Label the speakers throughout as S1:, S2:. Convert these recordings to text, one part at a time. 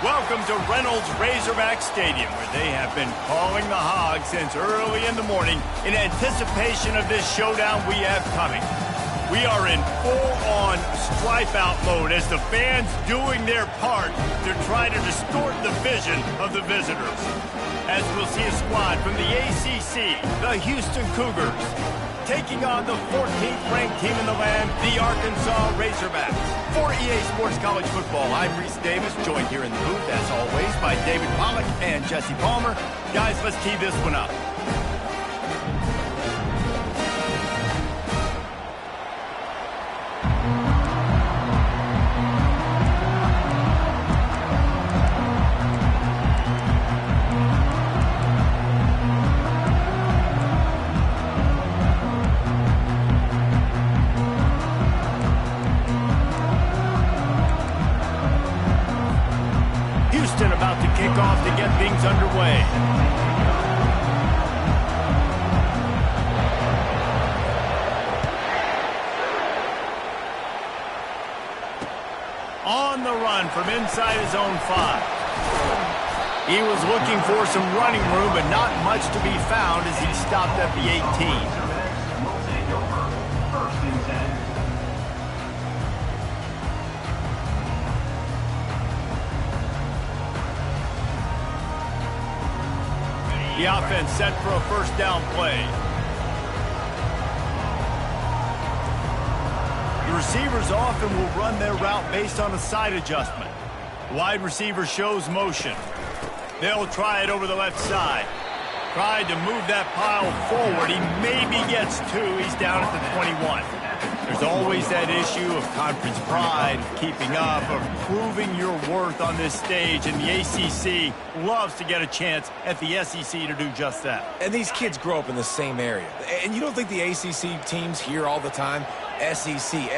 S1: Welcome to Reynolds Razorback Stadium, where they have been calling the Hogs since early in the morning in anticipation of this showdown we have coming. We are in full-on stripe-out mode as the fans doing their part to try to distort the vision of the visitors. As we'll see a squad from the ACC, the Houston Cougars, taking on the 14th ranked team in the land, the Arkansas Razorbacks. For EA Sports College Football, I'm Reese Davis, joined here in the booth, as always, by David Pollack and Jesse Palmer. Guys, let's tee this one up. About to kick off to get things underway. On the run from inside his own 5. He was looking for some running room, but not much to be found as he stopped at the 18. The offense set for a first down play. The receivers often will run their route based on a side adjustment. Wide receiver shows motion. They'll try it over the left side. Tried to move that pile forward. He maybe gets 2. He's down at the 21. There's always that issue of conference pride, keeping up, of proving your worth on this stage, and the ACC loves to get a chance at the SEC to do just that.
S2: And these kids grow up in the same area. And you don't think the ACC teams hear all the time, SEC,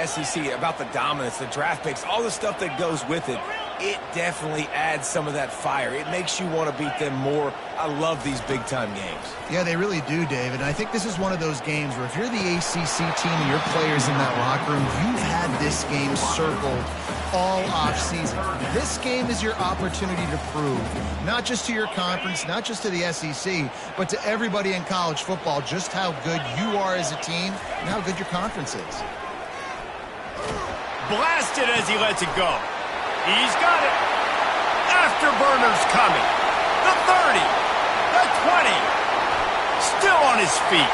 S2: about the dominance, the draft picks, all the stuff that goes with it. It definitely adds some of that fire. It makes you want to beat them more. I love these big-time games.
S3: Yeah, they really do, David. And I think this is one of those games where if you're the ACC team and your players in that locker room, you've had this game circled all offseason. This game is your opportunity to prove, not just to your conference, not just to the SEC, but to everybody in college football, just how good you are as a team and how good your conference is.
S1: Blasted as he lets it go. He's got it. Afterburner's coming. The 30. The 20. Still on his feet.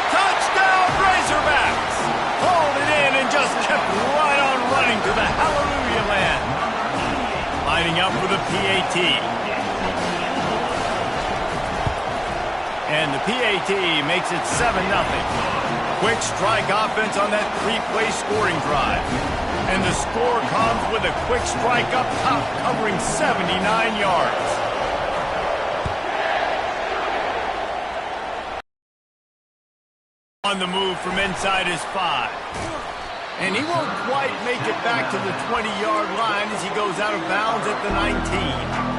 S1: Touchdown, Razorbacks. Pulled it in and just kept right on running to the hallelujah land. Lining up for the PAT. And the PAT makes it 7-0. Quick strike offense on that 3-play scoring drive. And the score comes with a quick strike up top, covering 79 yards. On the move from inside his 5. And he won't quite make it back to the 20-yard line as he goes out of bounds at the 19.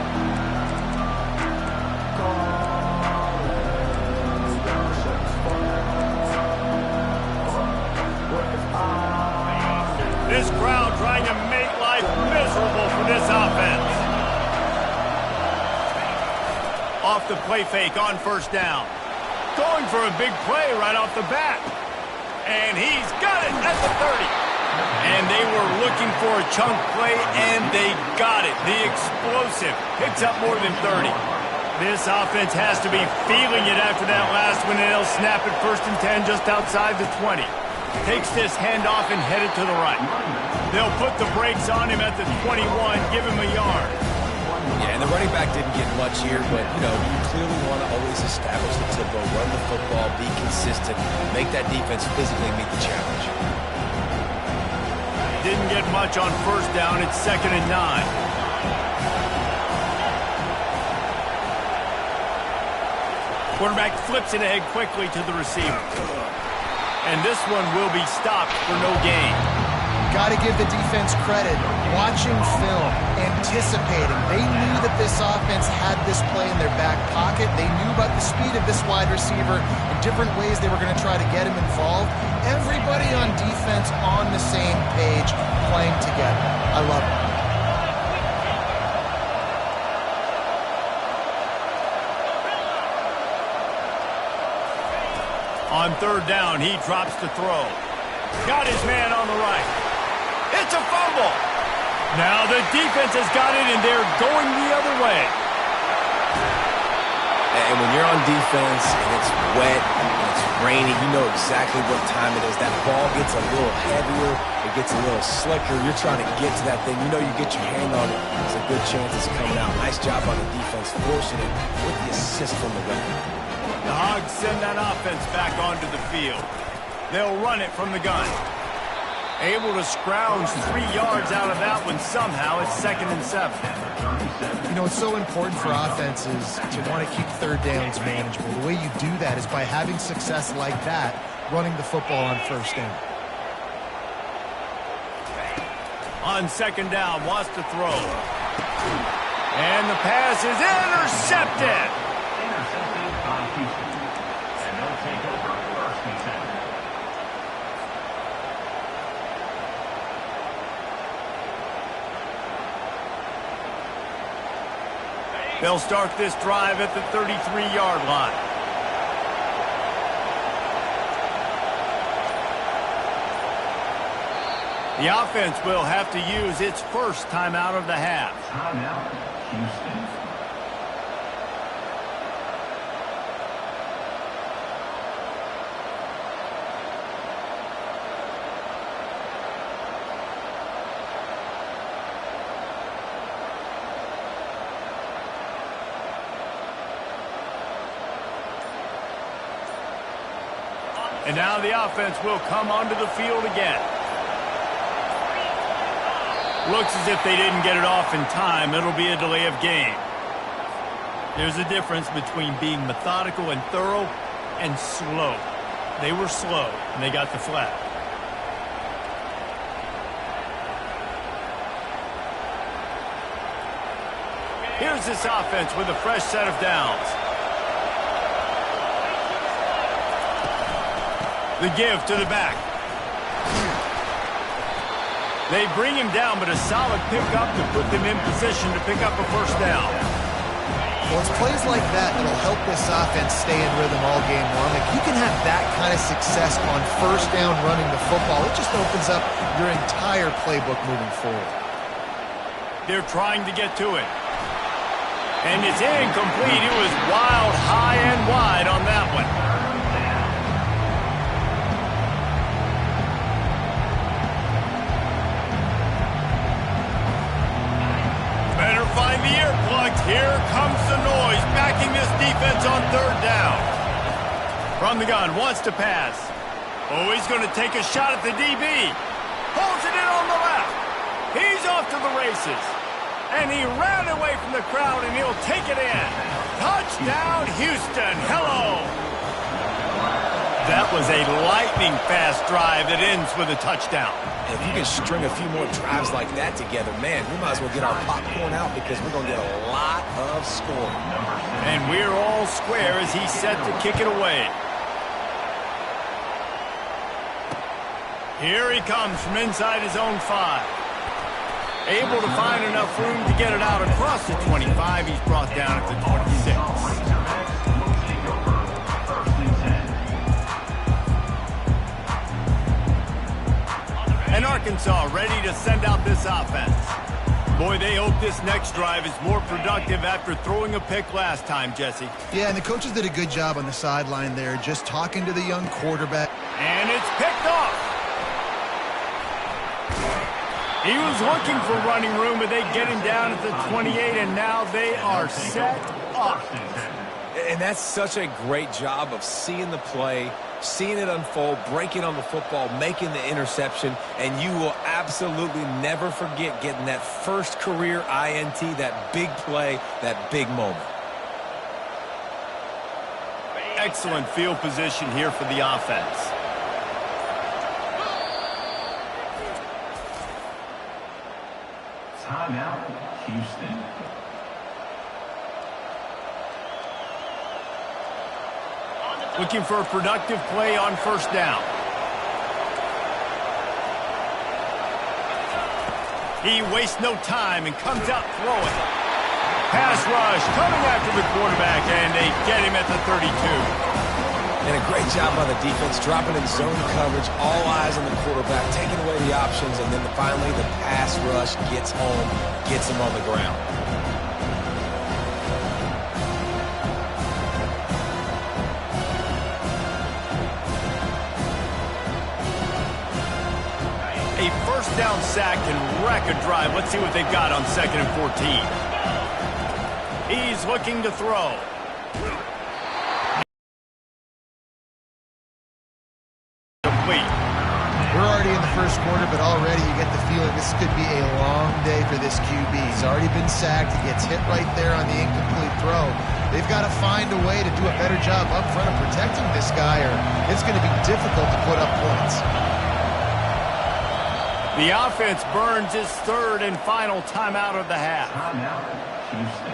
S1: This crowd trying to make life miserable for this offense. Off the play fake on first down. Going for a big play right off the bat. And he's got it at the 30. And they were looking for a chunk play, and they got it. The explosive picks up more than 30. This offense has to be feeling it after that last one, and they'll snap it 1st and 10 just outside the 20. Takes this handoff and headed to the right. They'll put the brakes on him at the 21, give him a yard.
S2: Yeah, and the running back didn't get much here, but, you clearly want to always establish the tempo, run the football, be consistent, make that defense physically meet the challenge.
S1: Didn't get much on first down. It's 2nd and 9. Quarterback flips it ahead quickly to the receiver. And this one will be stopped for no gain.
S3: Got to give the defense credit. Watching film, anticipating. They knew that this offense had this play in their back pocket. They knew about the speed of this wide receiver and different ways they were going to try to get him involved. Everybody on defense on the same page, playing together. I love it.
S1: On third down, he drops to throw. Got his man on the right. It's a fumble. Now the defense has got it, and they're going the other way.
S2: And when you're on defense and it's wet and it's rainy, you know exactly what time it is. That ball gets a little heavier. It gets a little slicker. You're trying to get to that thing. You know you get your hand on it. There's a good chance it's coming out. Nice job on the defense, forcing it with the assist from the ref.
S1: The Hogs send that offense back onto the field. They'll run it from the gun. Able to scrounge 3 yards out of that one somehow. It's 2nd and 7.
S3: You know, it's so important for offenses to want to keep third downs manageable. The way you do that is by having success like that, running the football on first down.
S1: On 2nd down, wants to throw. And the pass is intercepted.
S4: Intercepted by Houston. And they'll take over 1st and 10.
S1: They'll start this drive at the 33-yard line. The offense will have to use its first timeout of the half.
S4: Timeout, Houston.
S1: And now the offense will come onto the field again. Looks as if they didn't get it off in time. It'll be a delay of game. There's a difference between being methodical and thorough and slow. They were slow, and they got the flag. Here's this offense with a fresh set of downs. The give to the back. They bring him down, but a solid pickup to put them in position to pick up a first down.
S3: Well, it's plays like that that'll help this offense stay in rhythm all game long. If you can have that kind of success on first down running the football, it just opens up your entire playbook moving forward.
S1: They're trying to get to it. And it's incomplete. It was wild, high and wide on that one. Find the earplugs. Here comes the noise, backing this defense on third down. From the gun, wants to pass. Oh, he's going to take a shot at the DB. Pulls it in on the left. He's off to the races. And he ran away from the crowd, and he'll take it in. Touchdown, Houston. Hello. That was a lightning-fast drive that ends with a touchdown.
S2: If you can string a few more drives like that together, man, we might as well get our popcorn out because we're going to get a lot of scoring.
S1: And we're all square as he's set to kick it away. Here he comes from inside his own 5. Able to find enough room to get it out across the 25. He's brought down at the 26. And Arkansas ready to send out this offense. Boy, they hope this next drive is more productive after throwing a pick last time, Jesse.
S3: Yeah, and the coaches did a good job on the sideline there, just talking to the young quarterback.
S1: And it's picked off. He was looking for running room, but they get him down at the 28, and now they are set up.
S2: And that's such a great job of seeing the play, seeing it unfold, breaking on the football, making the interception, and you will absolutely never forget getting that first career INT, that big play, that big moment.
S1: Excellent field position here for the offense.
S4: Timeout, Houston.
S1: Looking for a productive play on first down. He wastes no time and comes out throwing. Pass rush coming after the quarterback, and they get him at the 32.
S2: And a great job by the defense, dropping in zone coverage, all eyes on the quarterback, taking away the options, and then finally the pass rush gets home, gets him on the ground.
S1: A first down sack can wreck a drive. Let's see what they've got on 2nd and 14. He's looking to throw. Complete.
S3: We're already in the first quarter, but already you get the feeling this could be a long day for this QB. He's already been sacked. He gets hit right there on the incomplete throw. They've got to find a way to do a better job up front of protecting this guy, or it's going to be difficult to put up points.
S1: The offense burns its 3rd and final timeout of the half.
S4: Timeout, Houston.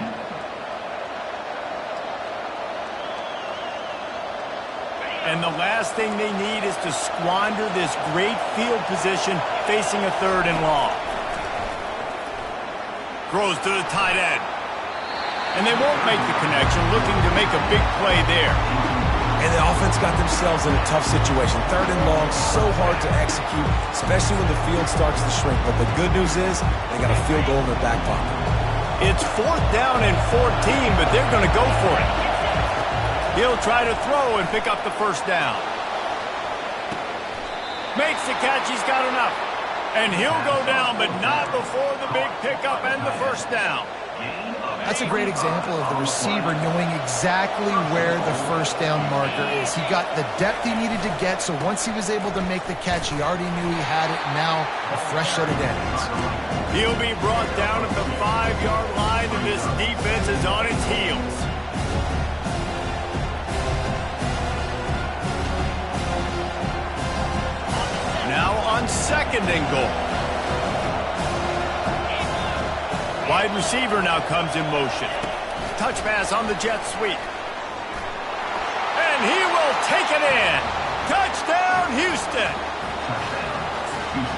S1: And the last thing they need is to squander this great field position facing a 3rd and long. Throws to the tight end. And they won't make the connection, looking to make a big play there.
S2: And the offense got themselves in a tough situation. 3rd and long, so hard to execute, especially when the field starts to shrink. But the good news is they got a field goal in their back pocket.
S1: It's 4th down and 14, but they're going to go for it. He'll try to throw and pick up the first down. Makes the catch. He's got enough. And he'll go down, but not before the big pickup and the first down.
S3: That's a great example of the receiver knowing exactly where the first down marker is. He got the depth he needed to get, so once he was able to make the catch, he already knew he had it. Now, a fresh set of downs.
S1: He'll be brought down at the 5-yard line, and this defense is on its heels. Now on 2nd and goal. Wide receiver now comes in motion. Touch pass on the jet sweep. And he will take it in. Touchdown, Houston.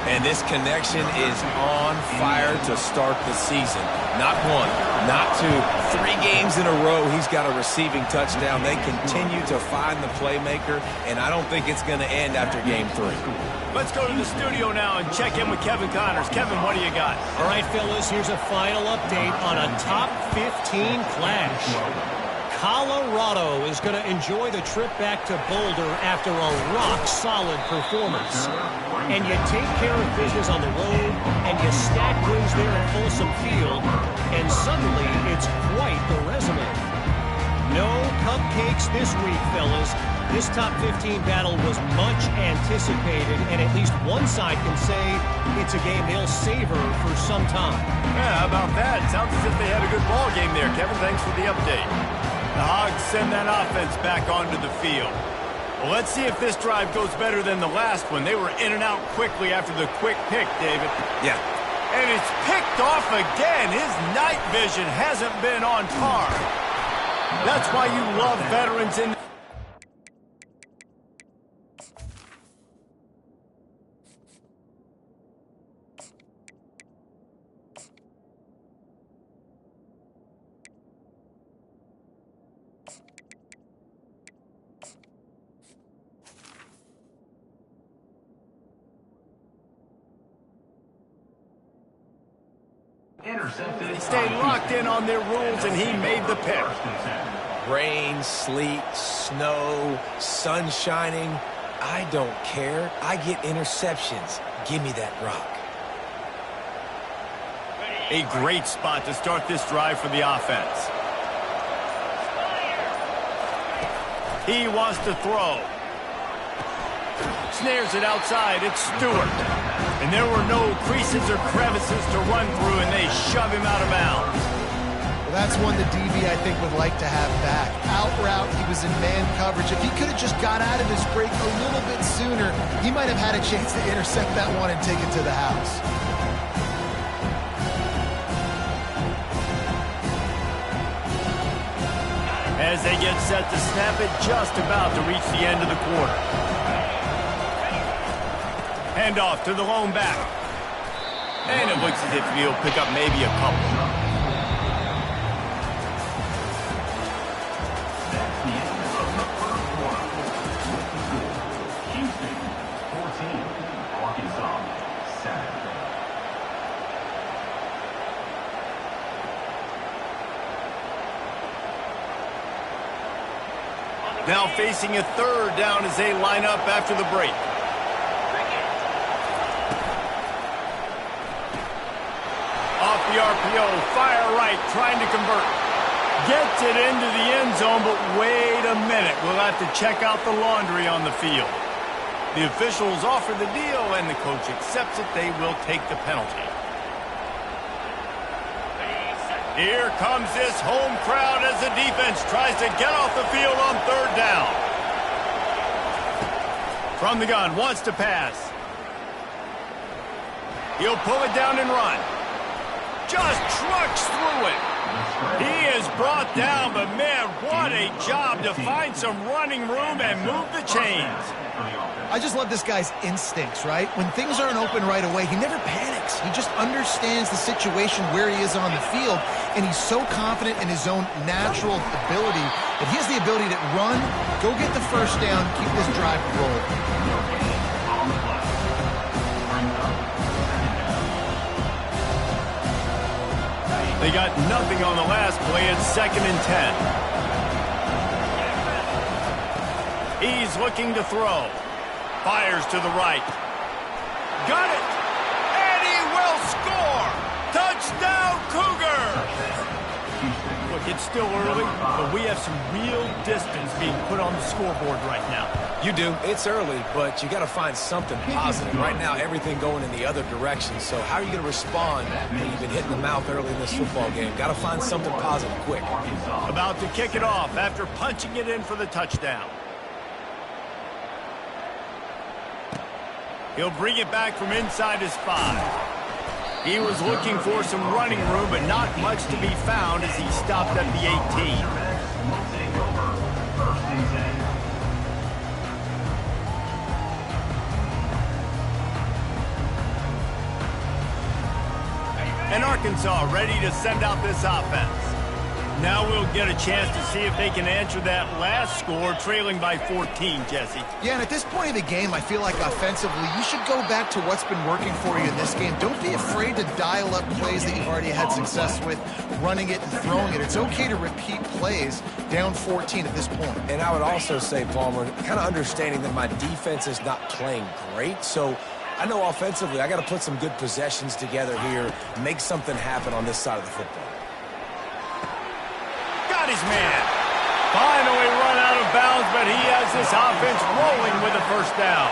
S2: And this connection is on fire to start the season. Not 1, not 2, 3 games in a row he's got a receiving touchdown. They continue to find the playmaker, and I don't think it's going to end after game 3.
S1: Let's go to the studio now and check in with Kevin Connors. Kevin, what do you got?
S5: All right, fellas, here's a final update on a top 15 clash. Colorado is going to enjoy the trip back to Boulder after a rock-solid performance. And you take care of business on the road, and you stack wins there at Folsom Field, and suddenly it's quite the resume. No cupcakes this week, fellas. This top 15 battle was much anticipated, and at least one side can say it's a game they'll savor for some time.
S1: Yeah, how about that? Sounds as if they had a good ball game there. Kevin, thanks for the update. The Hogs send that offense back onto the field. Well, let's see if this drive goes better than the last one. They were in and out quickly after the quick pick, David.
S2: Yeah.
S1: And it's picked off again. His night vision hasn't been on par. That's why you love veterans in
S4: Intercepted.
S1: stay locked in on their rules, and he made the pick.
S2: Rain, sleet, snow, sun shining. I don't care. I get interceptions. Give me that rock.
S1: A great spot to start this drive for the offense. He wants to throw. Snares it outside. It's Stewart. And there were no creases or crevices to run through, and they shove him out of bounds.
S3: Well, that's one the DB, I think, would like to have back. Out route, he was in man coverage. If he could have just got out of his break a little bit sooner, he might have had a chance to intercept that one and take it to the house.
S1: As they get set to snap it, just about to reach the end of the quarter. Handoff to the lone back. And it looks as if he'll pick up maybe a couple. Now facing a third down as they line up after the break. Off the RPO, fire right, trying to convert. Gets it into the end zone, but wait a minute. We'll have to check out the laundry on the field. The officials offer the deal, and the coach accepts it. They will take the penalty. Here comes this home crowd as the defense tries to get off the field on third down. From the gun, wants to pass. He'll pull it down and run. Just trucks through it. He is brought down, but man, what a job to find some running room and move the chains.
S3: I just love this guy's instincts, right? When things aren't open right away, he never panics. He just understands the situation where he is on the field, and he's so confident in his own natural ability that he has the ability to run, go get the first down, keep this drive rolling.
S1: They got nothing on the last play. It's 2nd and 10. He's looking to throw. Fires to the right. Got it! And he will score! Touchdown, Cougar! Look, it's still early, but we have some real distance being put on the scoreboard right now.
S2: You do. It's early, but you got to find something positive. Right now, everything going in the other direction. So how are you going to respond when you've been hit in the mouth early in this football game? Got to find something positive quick.
S1: About to kick it off after punching it in for the touchdown. He'll bring it back from inside his 5. He was looking for some running room, but not much to be found as he stopped at the 18. And Arkansas ready to send out this offense. Now we'll get a chance to see if they can answer that last score, trailing by 14, Jesse.
S3: Yeah, and at this point of the game, I feel like offensively, you should go back to what's been working for you in this game. Don't be afraid to dial up plays that you've already had success with, running it and throwing it. It's okay to repeat plays down 14 at this point.
S2: And I would also say, Palmer, kind of understanding that my defense is not playing great, so I know offensively I got to put some good possessions together here, make something happen on this side of the football.
S1: Got his man. Finally run out of bounds, but he has this offense rolling with a first down.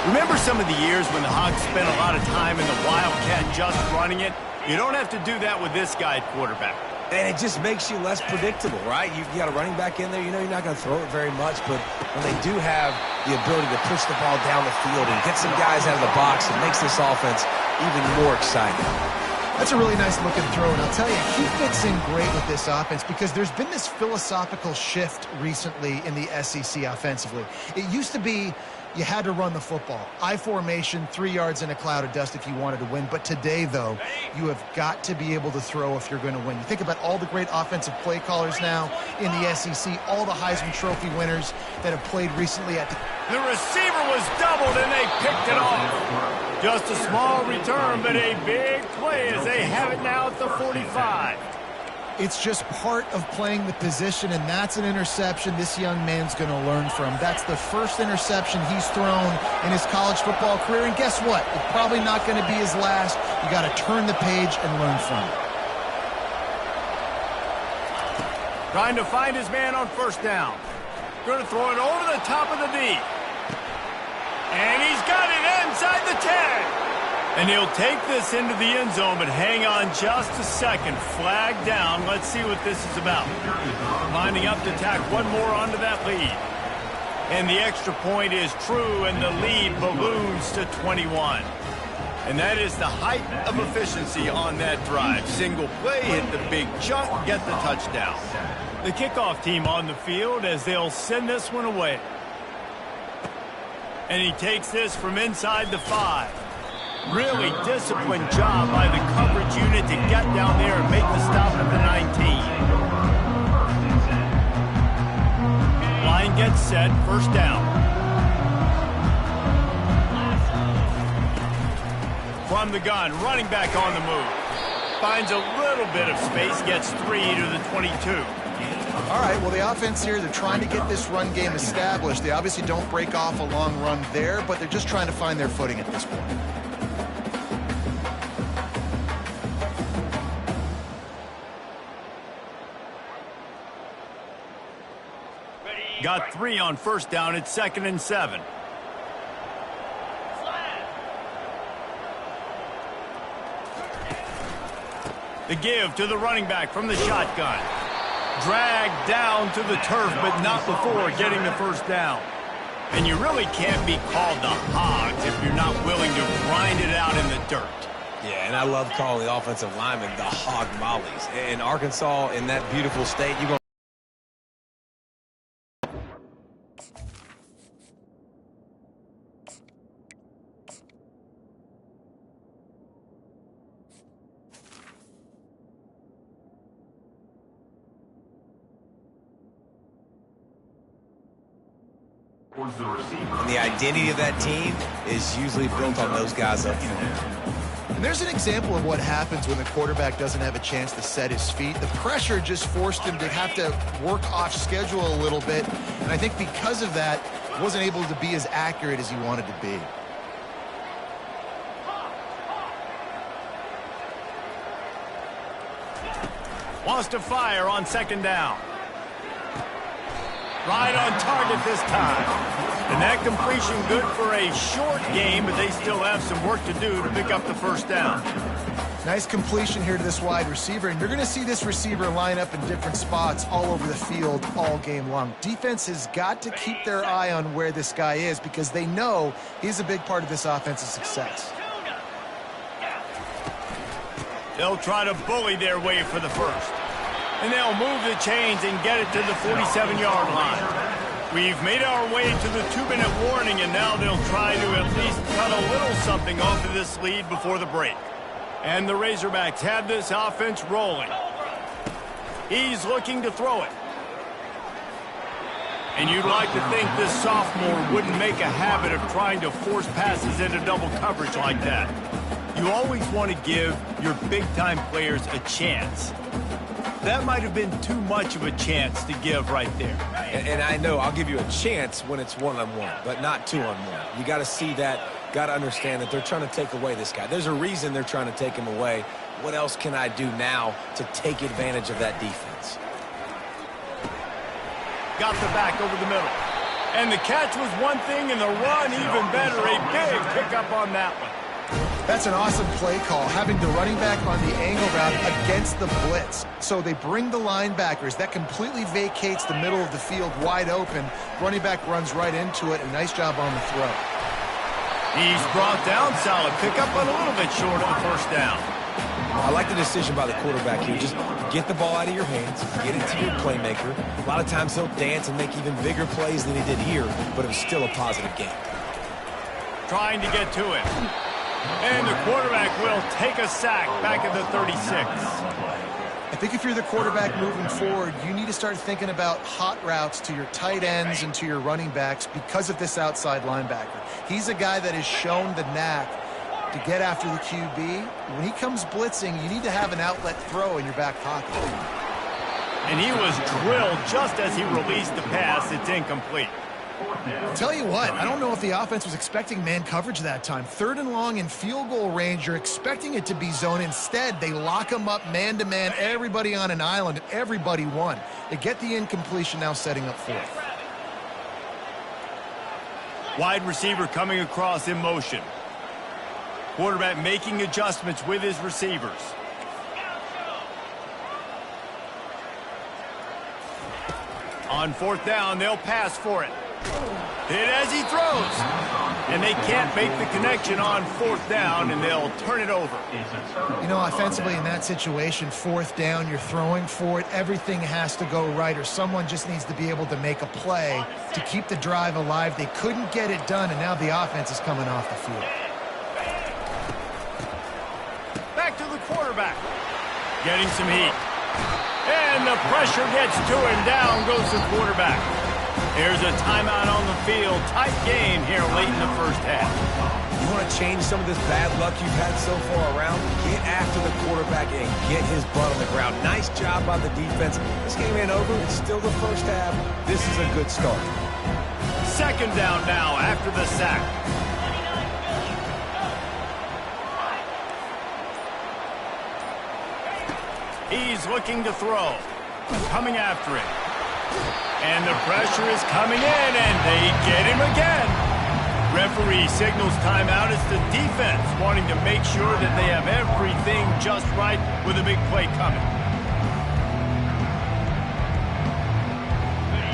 S1: Remember some of the years when the Hogs spent a lot of time in the Wildcat just running it? You don't have to do that with this guy at quarterback.
S2: And it just makes you less predictable, right? You got a running back in there. You know you're not going to throw it very much, but when they do have the ability to push the ball down the field and get some guys out of the box, it makes this offense even more exciting.
S3: That's a really nice looking throw, and I'll tell you, he fits in great with this offense because there's been this philosophical shift recently in the SEC offensively. It used to be you had to run the football. I formation, 3 yards in a cloud of dust if you wanted to win. But today, though, you have got to be able to throw if you're going to win. You think about all the great offensive play callers now in the SEC, all the Heisman Trophy winners that have played recently at
S1: the receiver was doubled, and they picked it off. Just a small return, but a big play as they have it now at the 45.
S3: It's just part of playing the position, and that's an interception this young man's going to learn from. That's the first interception he's thrown in his college football career, and guess what? It's probably not going to be his last. You got to turn the page and learn from it.
S1: Trying to find his man on first down. Going to throw it over the top of the D. And he's got it inside the 10. And he'll take this into the end zone, but hang on just a second. Flag down. Let's see what this is about. Lining up to tack one more onto that lead. And the extra point is true, and the lead balloons to 21. And that is the height of efficiency on that drive. Single play, hit the big chunk, get the touchdown. The kickoff team on the field as they'll send this one away. And he takes this from inside the 5. Really disciplined job by the coverage unit to get down there and make the stop at the 19. Line gets set, first down. From the gun, running back on the move. finds a little bit of space, gets 3 to the 22.
S3: All right, well, the offense here, they're trying to get this run game established. They obviously don't break off a long run there, but they're just trying to find their footing at this point.
S1: Got 3 on first down. It's 2nd and 7. The give to the running back from the shotgun. Dragged down to the turf, but not before getting the first down. And you really can't be called the Hogs if you're not willing to grind it out in the dirt.
S2: Yeah, and I love calling the offensive linemen the hog mollies. In Arkansas, in that beautiful state, you're going and the identity of that team is usually built on those guys up front.
S3: And there's an example of what happens when the quarterback doesn't have a chance to set his feet. The pressure just forced him to have to work off schedule a little bit. And I think because of that, wasn't able to be as accurate as he wanted to be.
S1: Wants to fire on 2nd down. Right on target this time. And that completion good for a short game, but they still have some work to do to pick up the first down.
S3: Nice completion here to this wide receiver, and you're going to see this receiver line up in different spots all over the field all game long. Defense has got to keep their eye on where this guy is because they know he's a big part of this offense's success.
S1: They'll try to bully their way for the first. And they'll move the chains and get it to the 47-yard line. We've made our way to the 2-minute warning, and now they'll try to at least cut a little something off of this lead before the break. And the Razorbacks have this offense rolling. He's looking to throw it. And you'd like to think this sophomore wouldn't make a habit of trying to force passes into double coverage like that. You always want to give your big-time players a chance. That might have been too much of a chance to give right there.
S2: And I know I'll give you a chance when it's one-on-one, but not two-on-one. You got to see that, got to understand that they're trying to take away this guy. There's a reason they're trying to take him away. What else can I do now to take advantage of that defense?
S1: Got the back over the middle. And the catch was one thing, and the run even better. A big pickup on that one.
S3: That's an awesome play call, having the running back on the angle route against the blitz. So they bring the linebackers. That completely vacates the middle of the field wide open. Running back runs right into it, and nice job on the throw.
S1: He's brought down. Solid pickup, but a little bit short of the first down.
S2: I like the decision by the quarterback here. Just get the ball out of your hands, get it to your playmaker. A lot of times he'll dance and make even bigger plays than he did here, but it was still a positive game.
S1: Trying to get to it. And the quarterback will take a sack back at the 36.
S3: I think if you're the quarterback moving forward, you need to start thinking about hot routes to your tight ends and to your running backs because of this outside linebacker. He's a guy that has shown the knack to get after the QB. When he comes blitzing, you need to have an outlet throw in your back pocket.
S1: And he was drilled just as he released the pass. It's incomplete.
S3: I'll tell you what, I don't know if the offense was expecting man coverage that time. 3rd and long in field goal range, you're expecting it to be zone. Instead, they lock them up man-to-man, everybody on an island, and everybody won. They get the incompletion, now setting up 4th.
S1: Wide receiver coming across in motion. Quarterback making adjustments with his receivers. On 4th down, they'll pass for it. Hit as he throws. And they can't make the connection on 4th down, and they'll turn it over.
S3: You know, offensively in that situation, 4th down, you're throwing for it. Everything has to go right, or someone just needs to be able to make a play to keep the drive alive. They couldn't get it done, and now the offense is coming off the field.
S1: Back to the quarterback. Getting some heat. And the pressure gets to him. Down goes the quarterback. Here's a timeout on the field. Tight game here late in the first half.
S2: You want to change some of this bad luck you've had so far around? Get after the quarterback and get his butt on the ground. Nice job by the defense. This game ain't over. It's still the first half. This is a good start.
S1: Second down now after the sack. He's looking to throw. Coming after it. And the pressure is coming in, and they get him again. Referee signals timeout. It's the defense wanting to make sure that they have everything just right with a big play coming.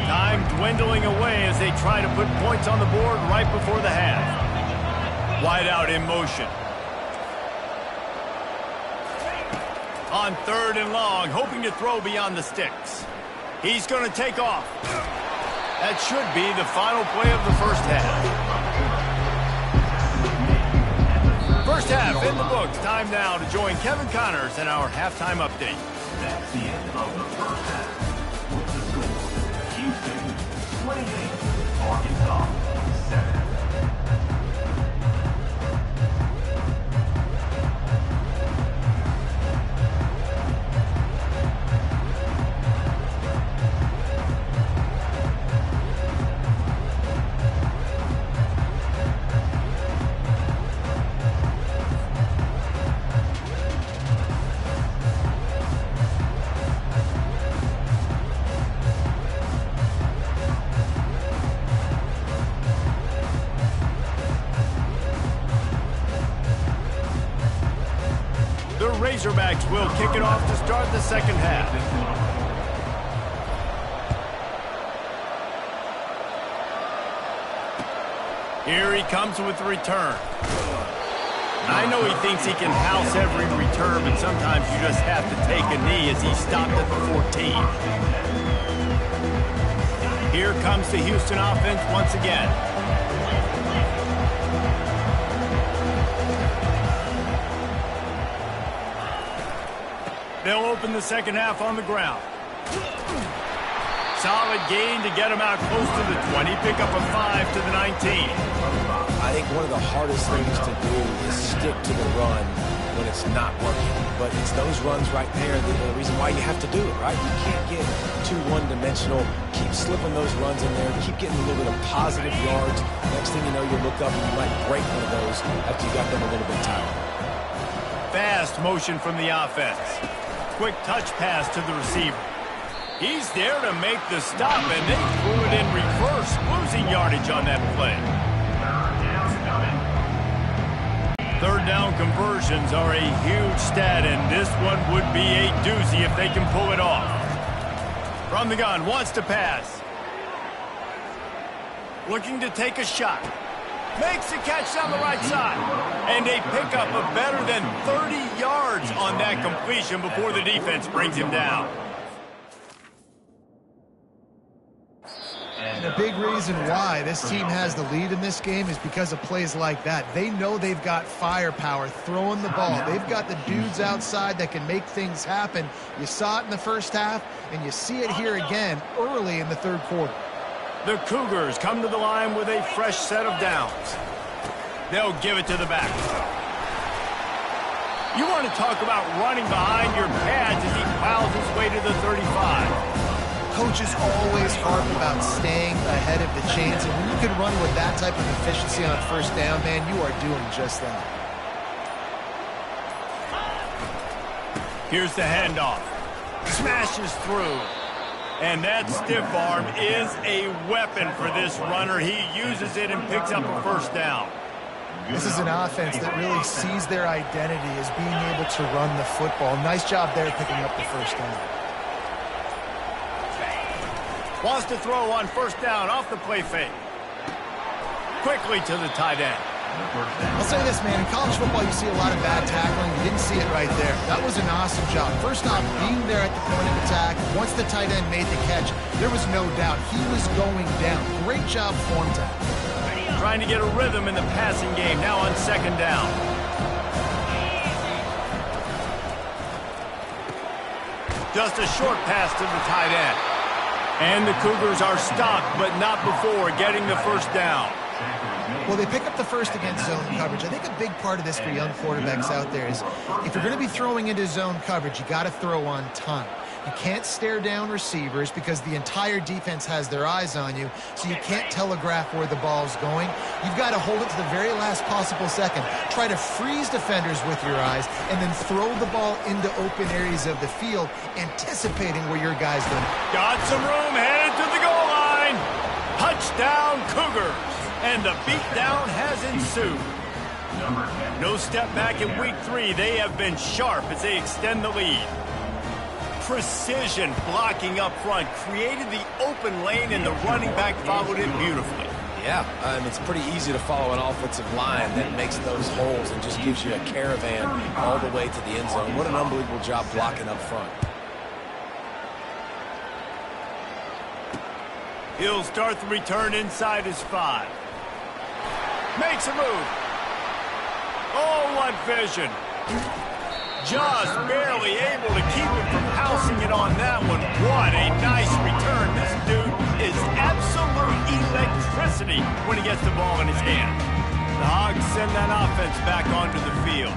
S1: Time dwindling away as they try to put points on the board right before the half. Wide out in motion. On 3rd and long, hoping to throw beyond the sticks. He's going to take off. That should be the final play of the first half. First half in the books. Time now to join Kevin Connors in our halftime update.
S4: That's the end of the first half. With the score, Houston 28, Arkansas 7.
S1: Razorbacks will kick it off to start the second half. Here he comes with the return. I know he thinks he can house every return, but sometimes you just have to take a knee as he stopped at the 14. Here comes the Houston offense once again. They'll open the second half on the ground. Solid gain to get him out close to the 20. Pick up a 5 to the 19.
S2: I think one of the hardest things to do is stick to the run when it's not working. But it's those runs right there the reason why you have to do it, right? You can't get too one-dimensional. Keep slipping those runs in there. Keep getting a little bit of positive yards. Next thing you know, you look up and you might break one of those after you got them a little bit tired.
S1: Fast motion from the offense. Quick touch pass to the receiver. He's there to make the stop, and they threw it in reverse, losing yardage on that play. Third down conversions are a huge stat, and this one would be a doozy if they can pull it off. From the gun, wants to pass. Looking to take a shot. Makes the catch down the right side. And they pick up a better than 30 yards on that completion before the defense brings him down.
S3: And a big reason why this team has the lead in this game is because of plays like that. They know they've got firepower throwing the ball. They've got the dudes outside that can make things happen. You saw it in the first half, and you see it here again early in the third quarter.
S1: The Cougars come to the line with a fresh set of downs. They'll give it to the back. You want to talk about running behind your pads as he plows his way to the 35.
S3: Coaches always harp about staying ahead of the chains, and when you can run with that type of efficiency on first down, man, you are doing just that.
S1: Here's the handoff. Smashes through. And that stiff arm is a weapon for this runner. He uses it and picks up a first down.
S3: This is an offense that really sees their identity as being able to run the football. Nice job there picking up the first down.
S1: Wants to throw on first down off the play fake. Quickly to the tight end.
S3: I'll say this, man. In college football, you see a lot of bad tackling. You didn't see it right there. That was an awesome job. First off, being there at the point of attack. Once the tight end made the catch, there was no doubt he was going down. Great job form tackle.
S1: Trying to get a rhythm in the passing game now on second down. Just a short pass to the tight end. And the Cougars are stopped, but not before getting the first down.
S3: Well, they pick up the first against zone coverage. I think a big part of this for young quarterbacks out there is if you're going to be throwing into zone coverage, you got to throw on time. You can't stare down receivers because the entire defense has their eyes on you, so you can't telegraph where the ball's going. You've got to hold it to the very last possible second. Try to freeze defenders with your eyes and then throw the ball into open areas of the field, anticipating where your guy's going.
S1: Got some room, headed to the goal line. Touchdown, Cougars. And the beatdown has ensued. No step back in week 3. They have been sharp as they extend the lead. Precision blocking up front created the open lane, and the running back followed it beautifully.
S2: Yeah, it's pretty easy to follow an offensive line that makes those holes and just gives you a caravan all the way to the end zone. What an unbelievable job blocking up front.
S1: He'll start the return inside his 5. Makes a move. Oh, what vision. Just barely able to keep him from housing it on that one. What a nice return. This dude is absolute electricity when he gets the ball in his hand. The Hogs send that offense back onto the field.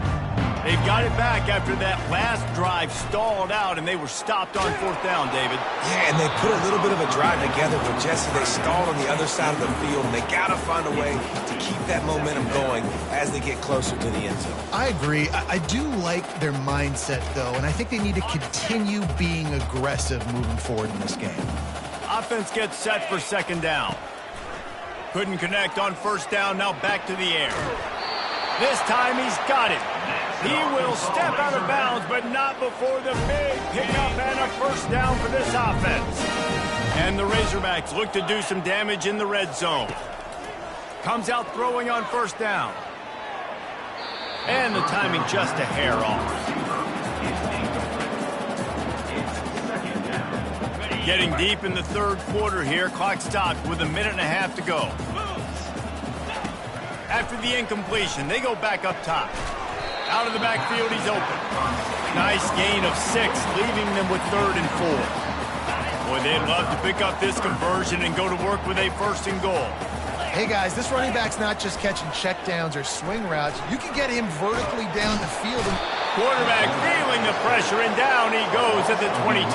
S1: They've got it back after that last drive stalled out, and they were stopped on 4th down, David.
S2: Yeah, and they put a little bit of a drive together, but Jesse, they stalled on the other side of the field, and they got to find a way to keep that momentum going as they get closer to the end zone.
S3: I agree. I do like their mindset, though, and I think they need to continue being aggressive moving forward in this game.
S1: Offense gets set for 2nd down. Couldn't connect on 1st down, now back to the air. This time he's got it. He will step out of bounds, but not before the big pickup and a 1st down for this offense. And the Razorbacks look to do some damage in the red zone. Comes out throwing on 1st down. And the timing just a hair off. Getting deep in the 3rd quarter here. Clock stopped with 1.5 minutes to go. After the incompletion, they go back up top. Out of the backfield, he's open. Nice gain of 6, leaving them with 3rd and 4. Boy, they'd love to pick up this conversion and go to work with a 1st and goal.
S3: Hey, guys, this running back's not just catching checkdowns or swing routes. You can get him vertically down the field.
S1: Quarterback feeling the pressure, and down he goes at the 22.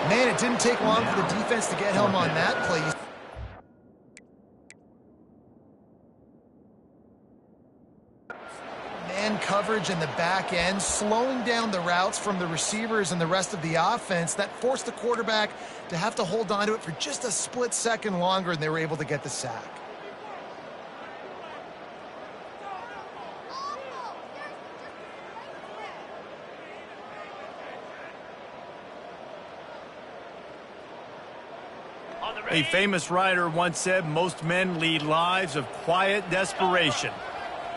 S3: Man, it didn't take long for the defense to get home on that play. Man coverage in the back end, slowing down the routes from the receivers and the rest of the offense. That forced the quarterback to have to hold on to it for just a split second longer, and they were able to get the sack.
S1: A famous writer once said, most men lead lives of quiet desperation.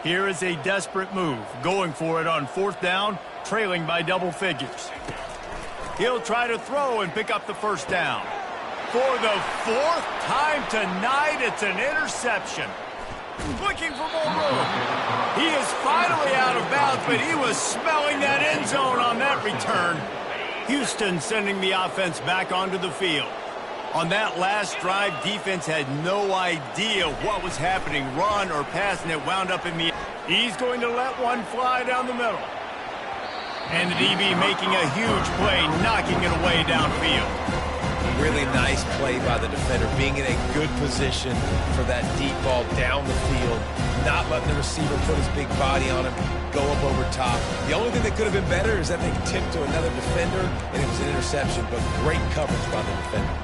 S1: Here is a desperate move, going for it on 4th down, trailing by double figures. He'll try to throw and pick up the 1st down. For the 4th time tonight, it's an interception. Looking for more room. He is finally out of bounds, but he was smelling that end zone on that return. Houston sending the offense back onto the field. On that last drive, defense had no idea what was happening, run or pass, and it wound up in the... He's going to let one fly down the middle. And the DB making a huge play, knocking it away downfield.
S2: Really nice play by the defender, being in a good position for that deep ball down the field, not letting the receiver put his big body on him, go up over top. The only thing that could have been better is that they tipped to another defender, and it was an interception, but great coverage by the defender.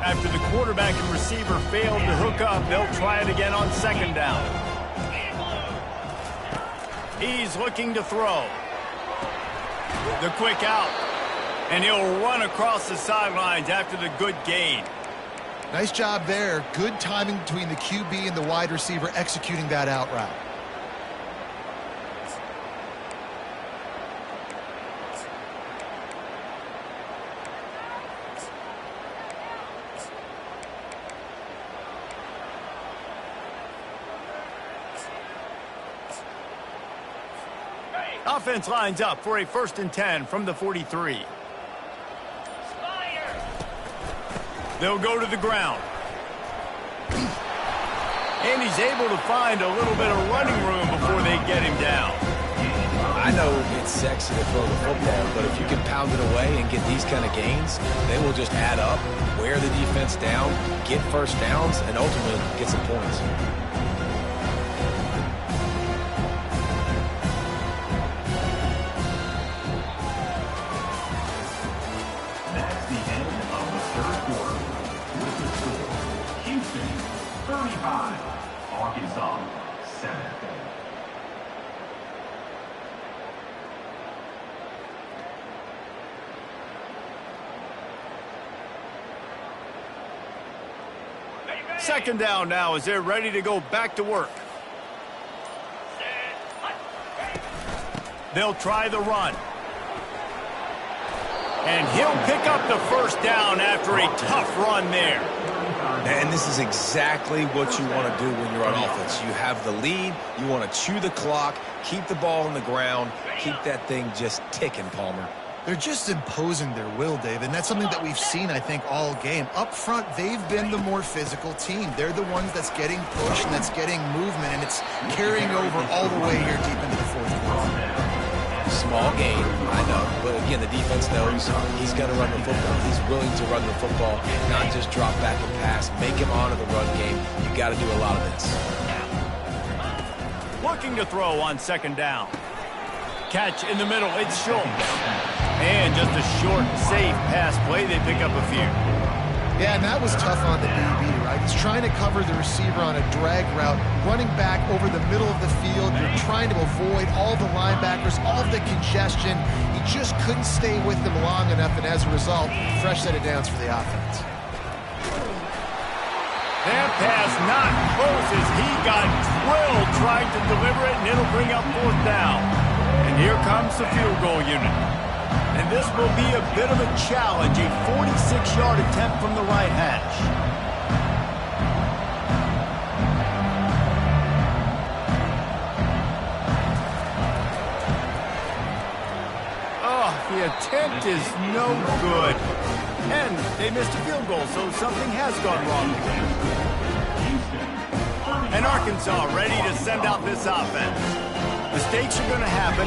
S1: After the quarterback and receiver failed to hook up, they'll try it again on 2nd down. He's looking to throw. The quick out. And he'll run across the sidelines after the good gain.
S3: Nice job there. Good timing between the QB and the wide receiver executing that out route.
S1: Offense lines up for a 1st and 10 from the 43. They'll go to the ground. And he's able to find a little bit of running room before they get him down.
S2: I know it's sexy to throw the football, but if you can pound it away and get these kind of gains, they will just add up, wear the defense down, get first downs, and ultimately get some points.
S4: That's the end of the third quarter. With the score, Houston 35, Arkansas 7.
S1: Second down now as they're ready to go back to work. They'll try the run. And he'll pick up the first down after a tough run there.
S2: And this is exactly what you want to do when you're on offense. You have the lead, you want to chew the clock, keep the ball on the ground, keep that thing just ticking, Palmer.
S3: They're just imposing their will, David, and that's something that we've seen, I think, all game. Up front, they've been the more physical team. They're the ones that's getting pushed and that's getting movement, and it's carrying over all the way here deep into the fourth quarter.
S2: Small gain, I know, but again, the defense knows he's going to run the football. He's willing to run the football and not just drop back and pass, make him honor the run game. You got to do a lot of this.
S1: Looking to throw on second down. Catch in the middle, it's Schultz. And just a short, safe pass play, they pick up a few.
S3: Yeah, and that was tough on the DB, right? He's trying to cover the receiver on a drag route, running back over the middle of the field. You're trying to avoid all the linebackers, all of the congestion. He just couldn't stay with them long enough, and as a result, fresh set of downs for the offense.
S1: That pass not close as he got drilled trying to deliver it, and it'll bring up fourth down. And here comes the field goal unit. And this will be a bit of a challenge, a 46-yard attempt from the right hash. Oh, the attempt is no good. And they missed a field goal, so something has gone wrong. And Arkansas ready to send out this offense. Mistakes are going to happen.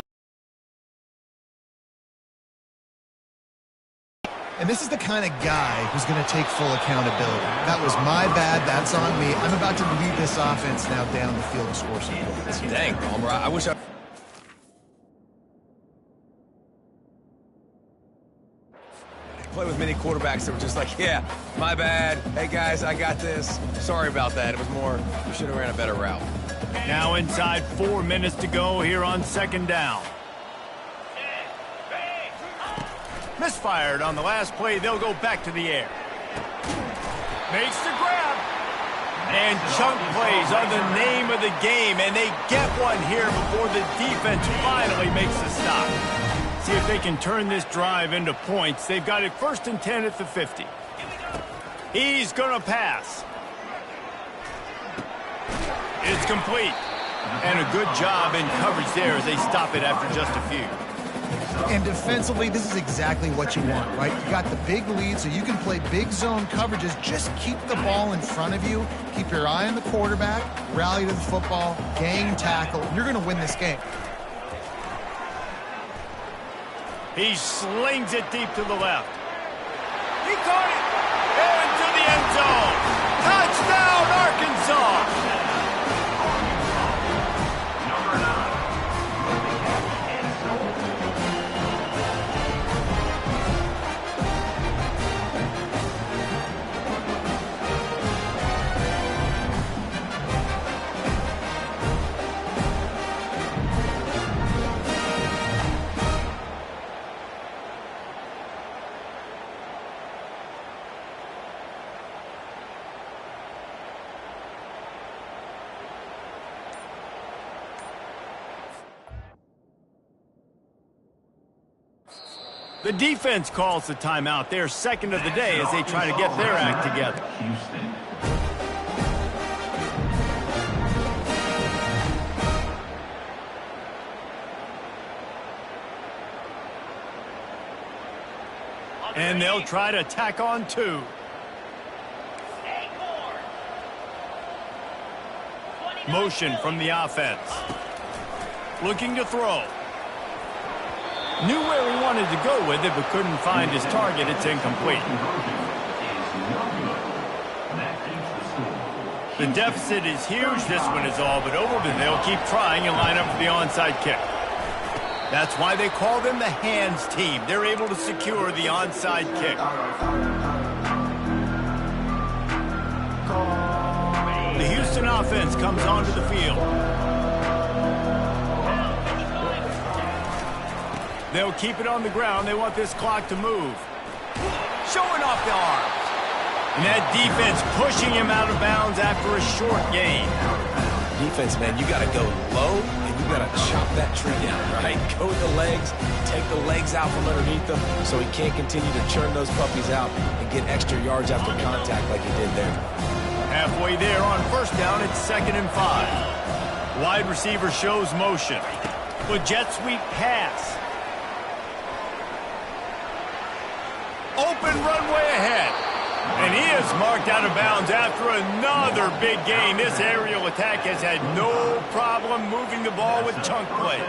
S3: And this is the kind of guy who's going to take full accountability. That was my bad. That's on me. I'm about to lead this offense now down the field to score some points.
S2: Dang, Palmer, I wish I... play with many quarterbacks that were just like, yeah, my bad. Hey, guys, I got this. Sorry about that. It was more, we should have ran a better route.
S1: Now inside 4 minutes to go here on second down. Misfired on the last play. They'll go back to the air. Makes the grab. And chunk plays are the name of the game, and they get one here before the defense finally makes the stop. See if they can turn this drive into points. They've got it 1st and 10 at the 50. He's going to pass. It's complete. And a good job in coverage there as they stop it after just a few.
S3: And defensively, this is exactly what you want, right? You got the big lead, so you can play big zone coverages. Just keep the ball in front of you. Keep your eye on the quarterback. Rally to the football. Gain tackle. You're going to win this game.
S1: He slings it deep to the left. He caught it. Into the end zone. Touchdown, Arkansas. The defense calls the timeout. They're second of the day as they try to get their act together.
S4: Houston.
S1: And they'll try to tack on 2. Motion from the offense. Looking to throw. Knew where he wanted to go with it, but couldn't find his target. It's incomplete. The deficit is huge. This one is all but over, but they'll keep trying and line up for the onside kick. That's why they call them the hands team. They're able to secure the onside kick. The Houston offense comes onto the field. They'll keep it on the ground. They want this clock to move. Showing off the arms. And that defense pushing him out of bounds after a short gain.
S2: Defense, man, you got to go low, and you got to chop that tree down, right? Go with the legs, take the legs out from underneath them so he can't continue to churn those puppies out and get extra yards after contact like he did there.
S1: Halfway there on first down, it's 2nd and 5. Wide receiver shows motion. With jet sweep pass. Open runway ahead. And he is marked out of bounds after another big gain. This aerial attack has had no problem moving the ball with chunk plays.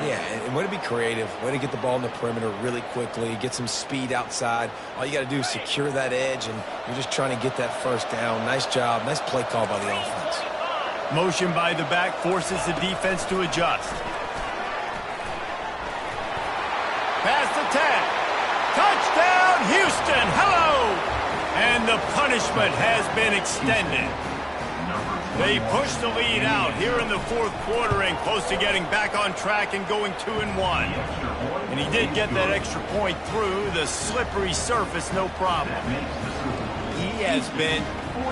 S2: Yeah, and way to be creative, way to get the ball in the perimeter really quickly, get some speed outside. All you got to do is secure that edge, and you're just trying to get that first down. Nice job, nice play call by the offense.
S1: Motion by the back forces the defense to adjust. Pass the tag. Touchdown, Houston. Hello. And the punishment has been extended. They push the lead out here in the 4th quarter and close to getting back on track and going 2-1. And he did get that extra point through the slippery surface, no problem. He has been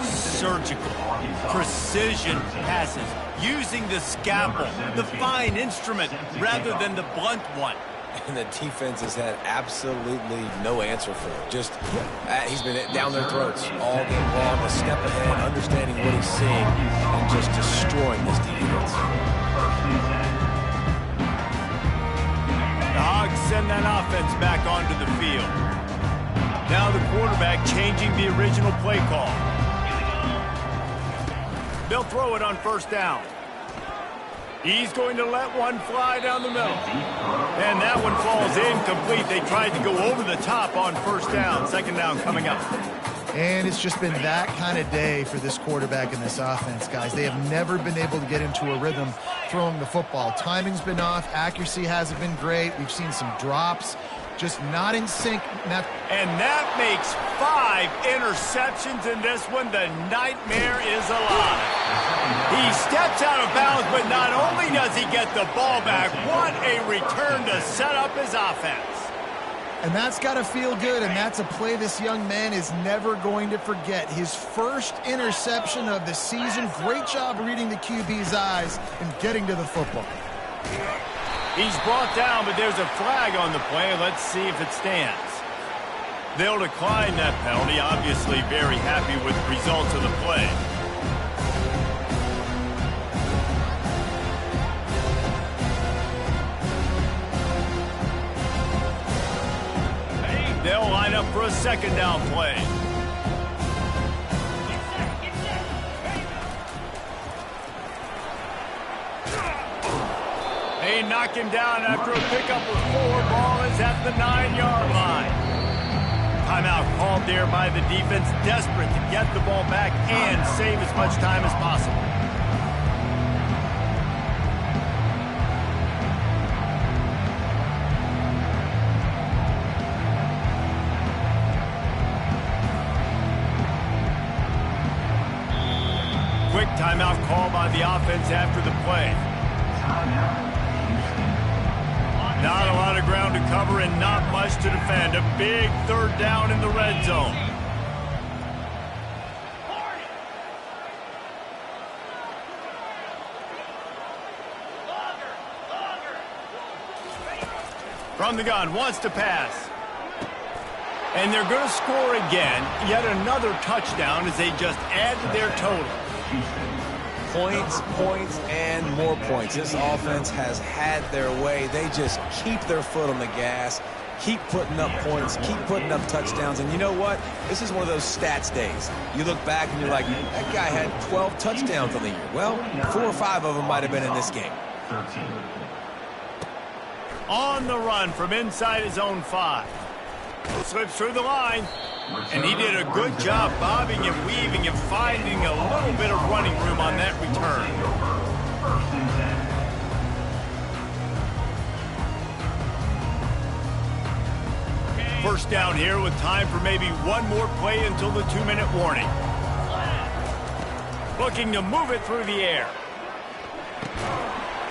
S1: surgical, precision passes, using the scalpel, the fine instrument, rather than the blunt one.
S2: And the defense has had absolutely no answer for it. Just, he's been down their throats all game long, a step ahead, understanding what he's seeing, and just destroying this defense.
S1: The Hogs send that offense back onto the field. Now the quarterback changing the original play call. They'll throw it on first down. He's going to let one fly down the middle. And that one falls incomplete. They tried to go over the top on first down. 2nd down coming up.
S3: And it's just been that kind of day for this quarterback and this offense, guys. They have never been able to get into a rhythm throwing the football. Timing's been off. Accuracy hasn't been great. We've seen some drops. Just not in sync.
S1: And that makes 5 interceptions in this one. The nightmare is alive. He steps out of bounds, but not only does he get the ball back, what a return to set up his offense.
S3: And that's got to feel good, and that's a play this young man is never going to forget. His first interception of the season. Great job reading the QB's eyes and getting to the football.
S1: He's brought down, but there's a flag on the play. Let's see if it stands. They'll decline that penalty. Obviously very happy with the results of the play. They'll line up for a 2nd down play. They knock him down after a pickup of 4. Ball is at the 9-yard line. Timeout called there by the defense, desperate to get the ball back and save as much time as possible. Quick timeout call by the offense after the play. Not a lot of ground to cover and not much to defend. A big 3rd down in the red zone. From the gun, wants to pass. And they're going to score again. Yet another touchdown as they just add to their total.
S2: Points, points, and more points. This offense has had their way. They just keep their foot on the gas keep putting up points, keep putting up touchdowns. And you know what? This is one of those stats days. You look back and you're like, that guy had 12 touchdowns on the year. Well, 4 or 5 of them might have been in this game.
S1: On the run from inside his own 5. Slips through the line. And he did a good job bobbing and weaving and finding a little bit of running room on that return. First down here with time for maybe one more play until the 2-minute warning. Looking to move it through the air.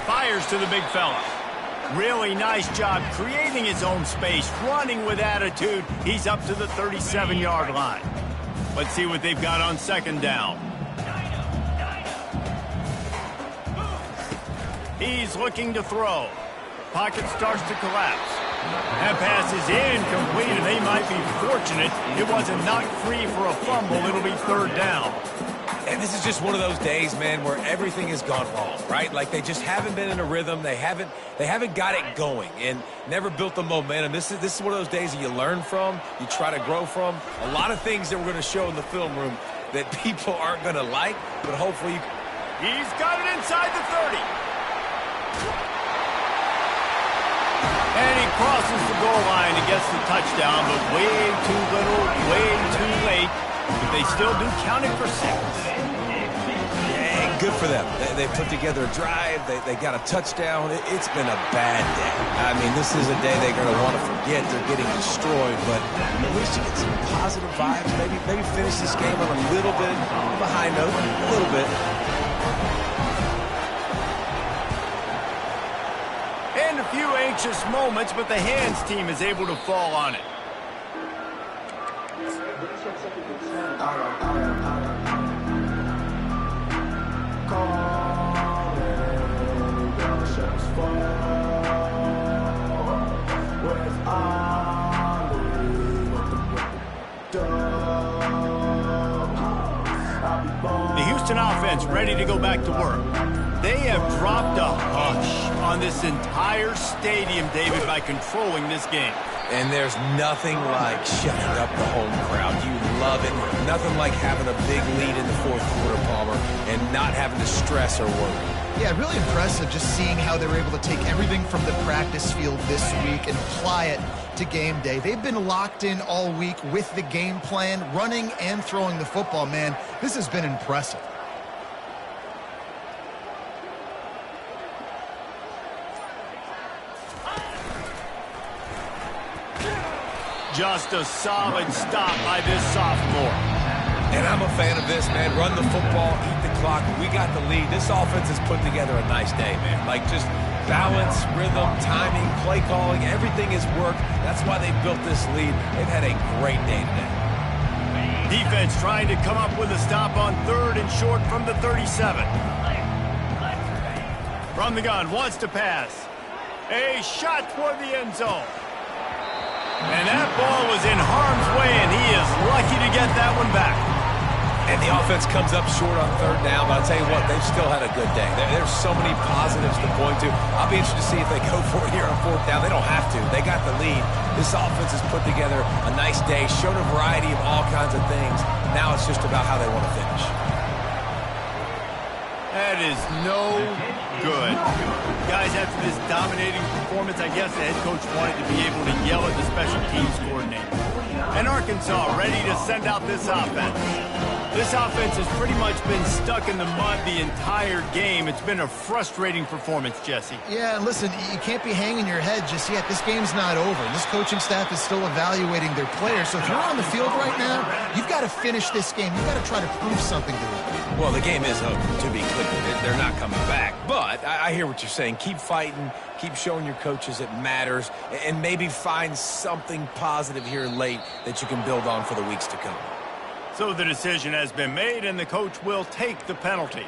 S1: Fires to the big fella. Really nice job creating his own space, running with attitude. He's up to the 37-yard line. Let's see what they've got on second down. He's looking to throw. Pocket starts to collapse. That pass is incomplete, and they might be fortunate it wasn't knocked free for a fumble. It'll be third down.
S2: And this is just one of those days, man, where everything has gone wrong, right? Like they just haven't been in a rhythm. They haven't got it going and never built the momentum. This is one of those days that you learn from, you try to grow from. A lot of things that we're going to show in the film room that people aren't going to like, but hopefully you...
S1: He's got it inside the 30. And he crosses the goal line and gets the touchdown, but way too little, way too late. But they still do count it for 6.
S2: Yeah, good for them. They put together a drive. They got a touchdown. It's been a bad day. I mean, this is a day they're going to want to forget. They're getting destroyed, but at least you get some positive vibes. Maybe finish this game on a little bit of a high note, a little bit.
S1: And a few anxious moments, but the hands team is able to fall on it. The Houston offense ready to go back to work. They have dropped a hush on this entire stadium, David, by controlling this game.
S2: And there's nothing like shutting up the home crowd. You love it. Nothing like having a big lead in the fourth quarter, Palmer, and not having to stress or worry.
S3: Yeah, really impressive just seeing how they were able to take everything from the practice field this week and apply it to game day. They've been locked in all week with the game plan, running and throwing the football. Man, this has been impressive.
S1: Just a solid stop by this sophomore.
S2: And I'm a fan of this, man. Run the football, eat the clock. We got the lead. This offense has put together a nice day, man. Like just balance, rhythm, timing, play calling, everything has worked. That's why they built this lead. They've had a great day today.
S1: Defense trying to come up with a stop on third and short from the 37. From the gun, wants to pass. A shot toward the end zone. And that ball was in harm's way, and he is lucky to get that one back.
S2: And the offense comes up short on third down, but I'll tell you what, they've still had a good day. There's so many positives to point to. I'll be interested to see if they go for it here on fourth down. They don't have to. They got the lead. This offense has put together a nice day, showed a variety of all kinds of things. Now it's just about how they want to finish.
S1: That is no good. Guys, after this dominating performance, I guess the head coach wanted to be able to yell at the special teams coordinator. And Arkansas ready to send out this offense. This offense has pretty much been stuck in the mud the entire game. It's been a frustrating performance, Jesse.
S3: Yeah, and listen, you can't be hanging your head just yet. This game's not over. This coaching staff is still evaluating their players. So if you're on the field right now, you've got to finish this game. You've got to try to prove something to them.
S2: Well, the game is over, to be clear. They're not coming back. But I hear what you're saying. Keep fighting. Keep showing your coaches it matters. And maybe find something positive here late that you can build on for the weeks to come.
S1: So the decision has been made, and the coach will take the penalty.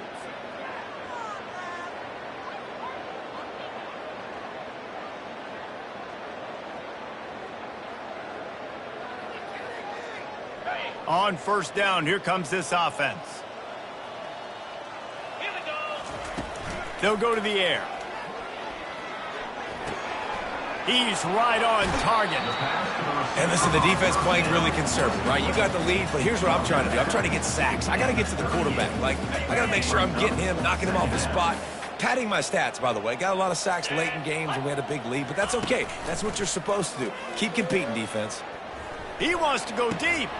S1: On first down, here comes this offense. They'll go to the air. He's right on target.
S2: And listen, the defense playing really conservative, right? You got the lead, but here's what I'm trying to do. I'm trying to get sacks. I got to get to the quarterback. Like, I got to make sure I'm getting him, knocking him off the spot. Padding my stats, by the way. Got a lot of sacks late in games when we had a big lead, but that's okay. That's what you're supposed to do. Keep competing, defense.
S1: He wants to go deep.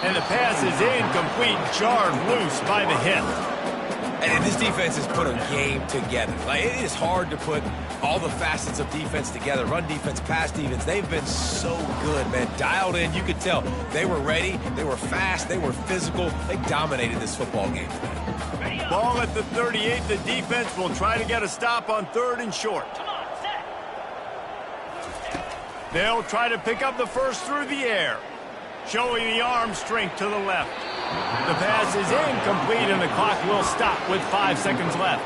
S1: And the pass is incomplete, jarred loose by the hit.
S2: And this defense has put a game together. Like, it is hard to put all the facets of defense together. Run defense, pass defense. They've been so good, man. Dialed in. You could tell they were ready. They were fast. They were physical. They dominated this football game today.
S1: Ball at the 38. The defense will try to get a stop on 3rd and short. They'll try to pick up the first through the air. Showing the arm strength to the left. The pass is incomplete, and the clock will stop with 5 seconds left.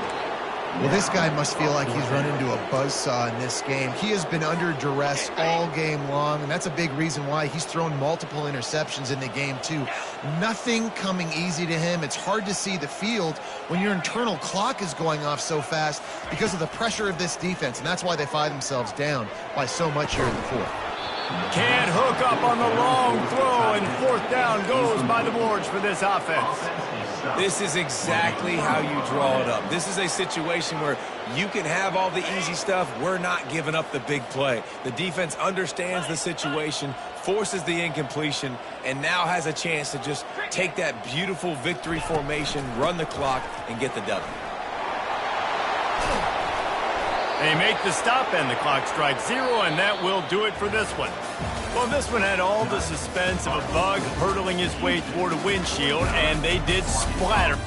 S3: Well, this guy must feel like he's run into a buzzsaw in this game. He has been under duress all game long, and that's a big reason why he's thrown multiple interceptions in the game, too. Nothing coming easy to him. It's hard to see the field when your internal clock is going off so fast because of the pressure of this defense, and that's why they find themselves down by so much here in the 4th.
S1: Can't hook up on the long throw, and 4th down goes by the boards for this offense.
S2: This is exactly how you draw it up. This is a situation where you can have all the easy stuff. We're not giving up the big play. The defense understands the situation, forces the incompletion, and now has a chance to just take that beautiful victory formation, run the clock, and get the W.
S1: They make the stop, and the clock strikes 0, and that will do it for this one. Well, this one had all the suspense of a bug hurtling his way toward a windshield, and they did splatter.